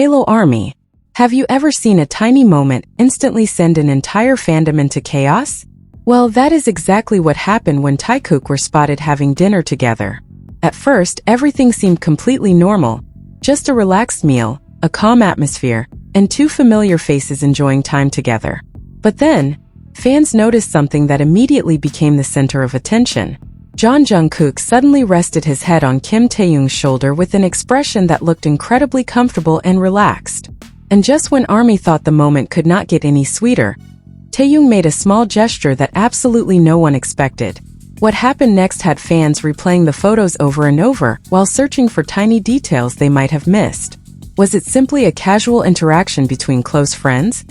Hello ARMY. Have you ever seen a tiny moment instantly send an entire fandom into chaos? Well, that is exactly what happened when TaeKook were spotted having dinner together. At first, everything seemed completely normal. Just a relaxed meal, a calm atmosphere, and two familiar faces enjoying time together. But then, fans noticed something that immediately became the center of attention. Jungkook suddenly rested his head on Kim Taehyung's shoulder with an expression that looked incredibly comfortable and relaxed. And just when ARMY thought the moment could not get any sweeter, Taehyung made a small gesture that absolutely no one expected. What happened next had fans replaying the photos over and over while searching for tiny details they might have missed. Was it simply a casual interaction between close friends?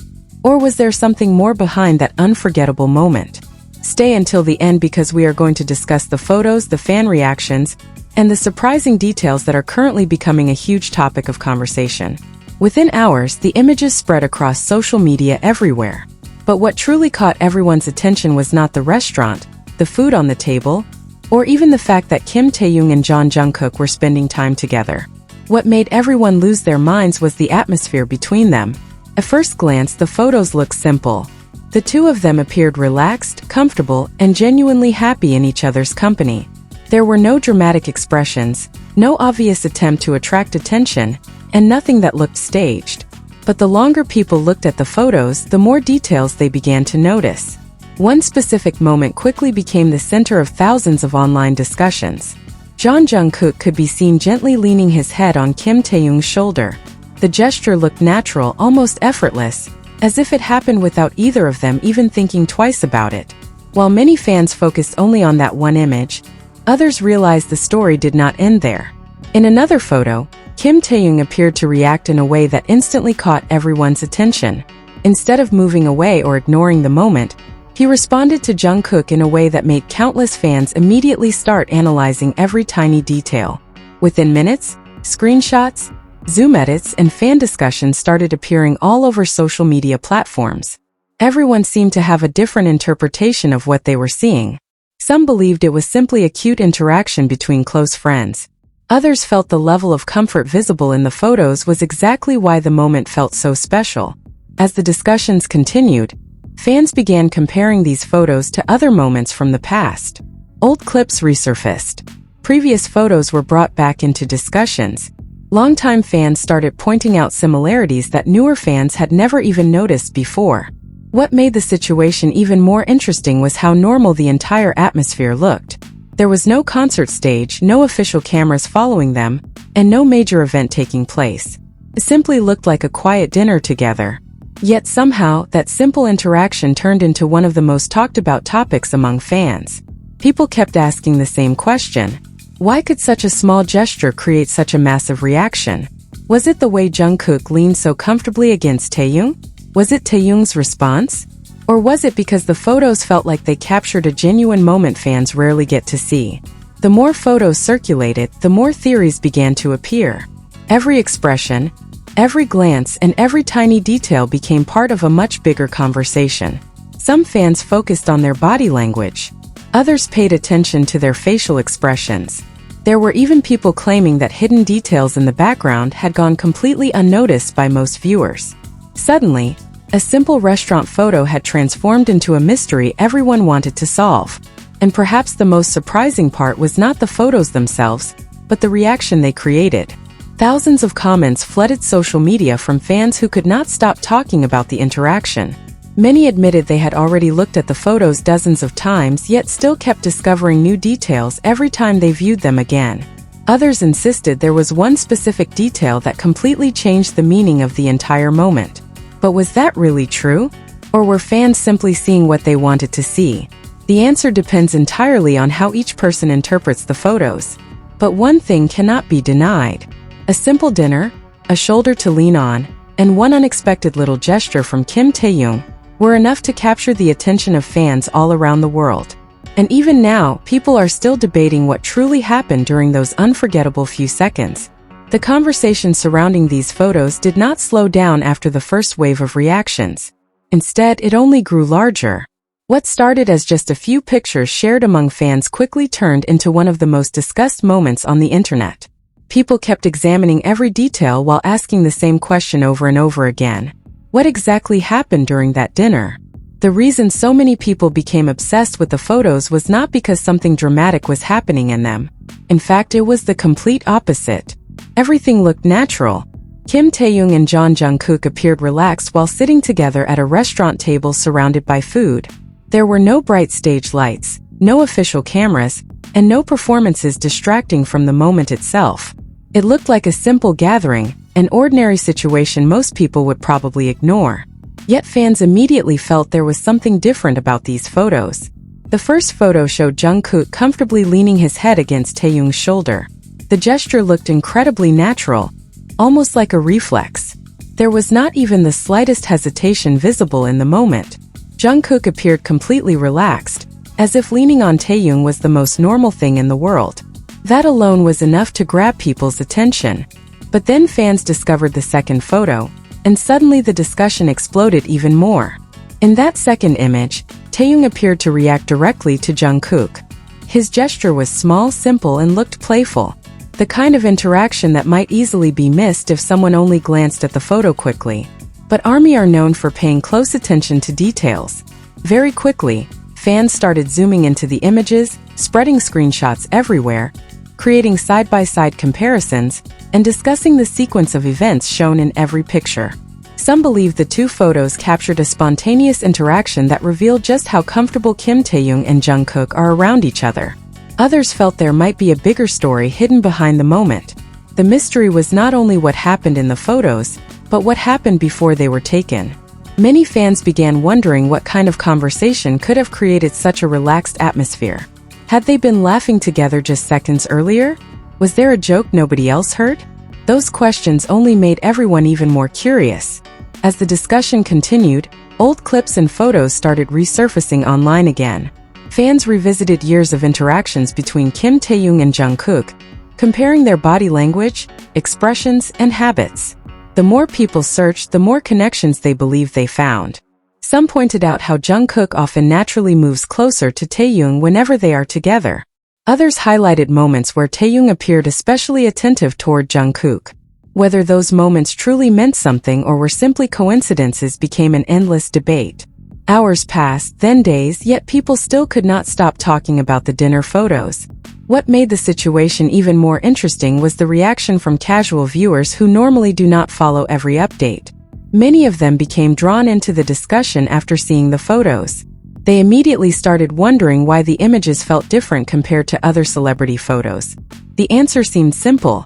Or was there something more behind that unforgettable moment? Stay until the end because we are going to discuss the photos, the fan reactions, and the surprising details that are currently becoming a huge topic of conversation. Within hours, the images spread across social media everywhere. But what truly caught everyone's attention was not the restaurant, the food on the table, or even the fact that Kim Taehyung and Jungkook were spending time together. What made everyone lose their minds was the atmosphere between them. At first glance, the photos looked simple. The two of them appeared relaxed, comfortable, and genuinely happy in each other's company. There were no dramatic expressions, no obvious attempt to attract attention, and nothing that looked staged. But the longer people looked at the photos, the more details they began to notice. One specific moment quickly became the center of thousands of online discussions. Jungkook could be seen gently leaning his head on Kim Taehyung's shoulder. The gesture looked natural, almost effortless, as if it happened without either of them even thinking twice about it. While many fans focused only on that one image, others realized the story did not end there. In another photo, Kim Taehyung appeared to react in a way that instantly caught everyone's attention. Instead of moving away or ignoring the moment, he responded to Jungkook in a way that made countless fans immediately start analyzing every tiny detail. Within minutes, screenshots, Zoom edits, and fan discussions started appearing all over social media platforms. Everyone seemed to have a different interpretation of what they were seeing. Some believed it was simply a cute interaction between close friends. Others felt the level of comfort visible in the photos was exactly why the moment felt so special. As the discussions continued, fans began comparing these photos to other moments from the past. Old clips resurfaced. Previous photos were brought back into discussions. Longtime fans started pointing out similarities that newer fans had never even noticed before. What made the situation even more interesting was how normal the entire atmosphere looked. There was no concert stage, no official cameras following them, and no major event taking place. It simply looked like a quiet dinner together. Yet somehow, that simple interaction turned into one of the most talked about topics among fans. People kept asking the same question. Why could such a small gesture create such a massive reaction? Was it the way Jungkook leaned so comfortably against Taehyung? Was it Taehyung's response? Or was it because the photos felt like they captured a genuine moment fans rarely get to see? The more photos circulated, the more theories began to appear. Every expression, every glance, and every tiny detail became part of a much bigger conversation. Some fans focused on their body language. Others paid attention to their facial expressions. There were even people claiming that hidden details in the background had gone completely unnoticed by most viewers. Suddenly, a simple restaurant photo had transformed into a mystery everyone wanted to solve. And perhaps the most surprising part was not the photos themselves, but the reaction they created. Thousands of comments flooded social media from fans who could not stop talking about the interaction. Many admitted they had already looked at the photos dozens of times yet still kept discovering new details every time they viewed them again. Others insisted there was one specific detail that completely changed the meaning of the entire moment. But was that really true? Or were fans simply seeing what they wanted to see? The answer depends entirely on how each person interprets the photos. But one thing cannot be denied. A simple dinner, a shoulder to lean on, and one unexpected little gesture from Kim Taehyung were enough to capture the attention of fans all around the world. And even now, people are still debating what truly happened during those unforgettable few seconds. The conversation surrounding these photos did not slow down after the first wave of reactions. Instead, it only grew larger. What started as just a few pictures shared among fans quickly turned into one of the most discussed moments on the internet. People kept examining every detail while asking the same question over and over again. What exactly happened during that dinner? The reason so many people became obsessed with the photos was not because something dramatic was happening in them. In fact, it was the complete opposite. Everything looked natural. Kim Taehyung and Jungkook appeared relaxed while sitting together at a restaurant table surrounded by food. There were no bright stage lights, no official cameras, and no performances distracting from the moment itself. It looked like a simple gathering, an ordinary situation most people would probably ignore. Yet fans immediately felt there was something different about these photos. The first photo showed Jungkook comfortably leaning his head against Taehyung's shoulder. The gesture looked incredibly natural, almost like a reflex. There was not even the slightest hesitation visible in the moment. Jungkook appeared completely relaxed, as if leaning on Taehyung was the most normal thing in the world. That alone was enough to grab people's attention. But then fans discovered the second photo, and suddenly the discussion exploded even more. In that second image, Taehyung appeared to react directly to Jungkook. His gesture was small, simple, and looked playful. The kind of interaction that might easily be missed if someone only glanced at the photo quickly. But ARMY are known for paying close attention to details. Very quickly, fans started zooming into the images, spreading screenshots everywhere, creating side-by-side comparisons, and discussing the sequence of events shown in every picture. Some believe the two photos captured a spontaneous interaction that revealed just how comfortable Kim Taehyung and Jungkook are around each other. Others felt there might be a bigger story hidden behind the moment. The mystery was not only what happened in the photos, but what happened before they were taken. Many fans began wondering what kind of conversation could have created such a relaxed atmosphere. Had they been laughing together just seconds earlier? Was there a joke nobody else heard? Those questions only made everyone even more curious. As the discussion continued, old clips and photos started resurfacing online again. Fans revisited years of interactions between Kim Taehyung and Jungkook, comparing their body language, expressions, and habits. The more people searched, the more connections they believed they found. Some pointed out how Jungkook often naturally moves closer to Taehyung whenever they are together. Others highlighted moments where Taehyung appeared especially attentive toward Jungkook. Whether those moments truly meant something or were simply coincidences became an endless debate. Hours passed, then days, yet people still could not stop talking about the dinner photos. What made the situation even more interesting was the reaction from casual viewers who normally do not follow every update. Many of them became drawn into the discussion after seeing the photos. They immediately started wondering why the images felt different compared to other celebrity photos. The answer seemed simple: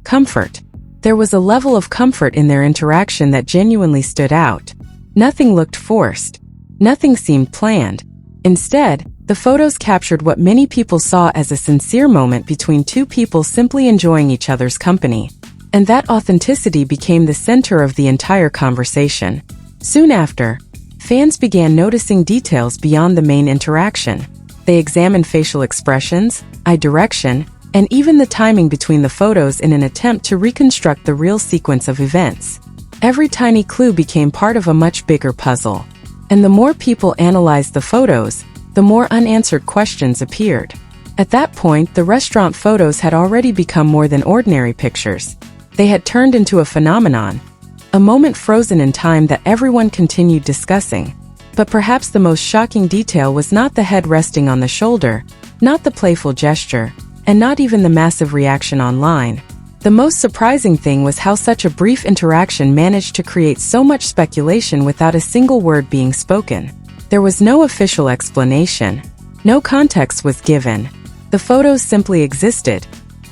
comfort. There was a level of comfort in their interaction that genuinely stood out. Nothing looked forced. Nothing seemed planned. Instead, the photos captured what many people saw as a sincere moment between two people simply enjoying each other's company. And that authenticity became the center of the entire conversation. Soon after, fans began noticing details beyond the main interaction. They examined facial expressions, eye direction, and even the timing between the photos in an attempt to reconstruct the real sequence of events. Every tiny clue became part of a much bigger puzzle. And the more people analyzed the photos, the more unanswered questions appeared. At that point, the restaurant photos had already become more than ordinary pictures. They had turned into a phenomenon, a moment frozen in time that everyone continued discussing. But perhaps the most shocking detail was not the head resting on the shoulder, not the playful gesture, and not even the massive reaction online. The most surprising thing was how such a brief interaction managed to create so much speculation without a single word being spoken. There was no official explanation. No context was given. The photos simply existed,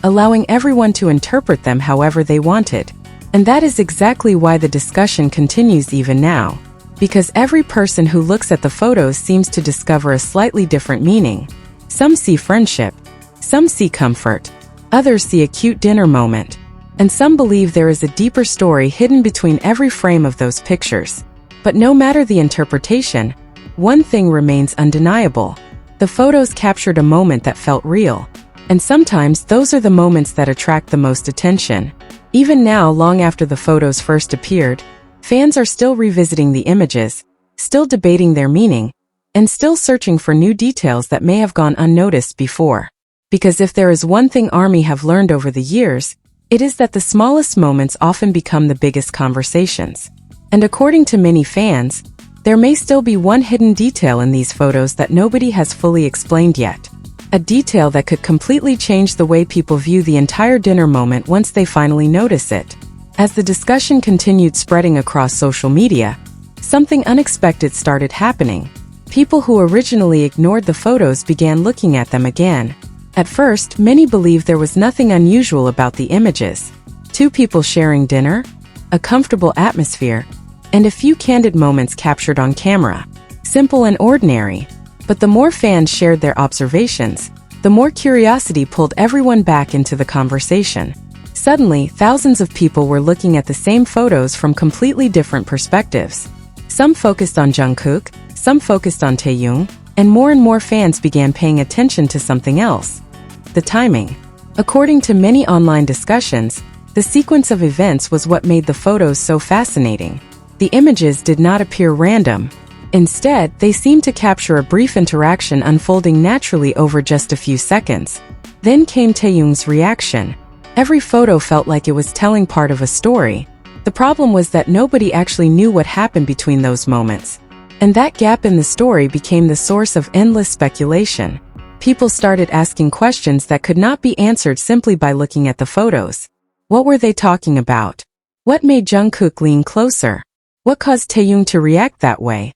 allowing everyone to interpret them however they wanted. And that is exactly why the discussion continues even now. Because every person who looks at the photos seems to discover a slightly different meaning. Some see friendship. Some see comfort. Others see a cute dinner moment. And some believe there is a deeper story hidden between every frame of those pictures. But no matter the interpretation, one thing remains undeniable. The photos captured a moment that felt real. And sometimes those are the moments that attract the most attention. Even now, long after the photos first appeared, fans are still revisiting the images, still debating their meaning, and still searching for new details that may have gone unnoticed before. Because if there is one thing ARMY have learned over the years, It is that the smallest moments often become the biggest conversations. And according to many fans, there may still be one hidden detail in these photos that nobody has fully explained yet. A detail that could completely change the way people view the entire dinner moment once they finally notice it. As the discussion continued spreading across social media, something unexpected started happening. People who originally ignored the photos began looking at them again. At first, many believed there was nothing unusual about the images. Two people sharing dinner, a comfortable atmosphere, and a few candid moments captured on camera. Simple and ordinary. But the more fans shared their observations, the more curiosity pulled everyone back into the conversation. Suddenly, thousands of people were looking at the same photos from completely different perspectives. Some focused on Jungkook, some focused on Taehyung, and more fans began paying attention to something else: the timing. According to many online discussions, the sequence of events was what made the photos so fascinating. The images did not appear random. Instead, they seemed to capture a brief interaction unfolding naturally over just a few seconds. Then came Taehyung's reaction. Every photo felt like it was telling part of a story. The problem was that nobody actually knew what happened between those moments. And that gap in the story became the source of endless speculation. People started asking questions that could not be answered simply by looking at the photos. What were they talking about? What made Jungkook lean closer? What caused Taehyung to react that way?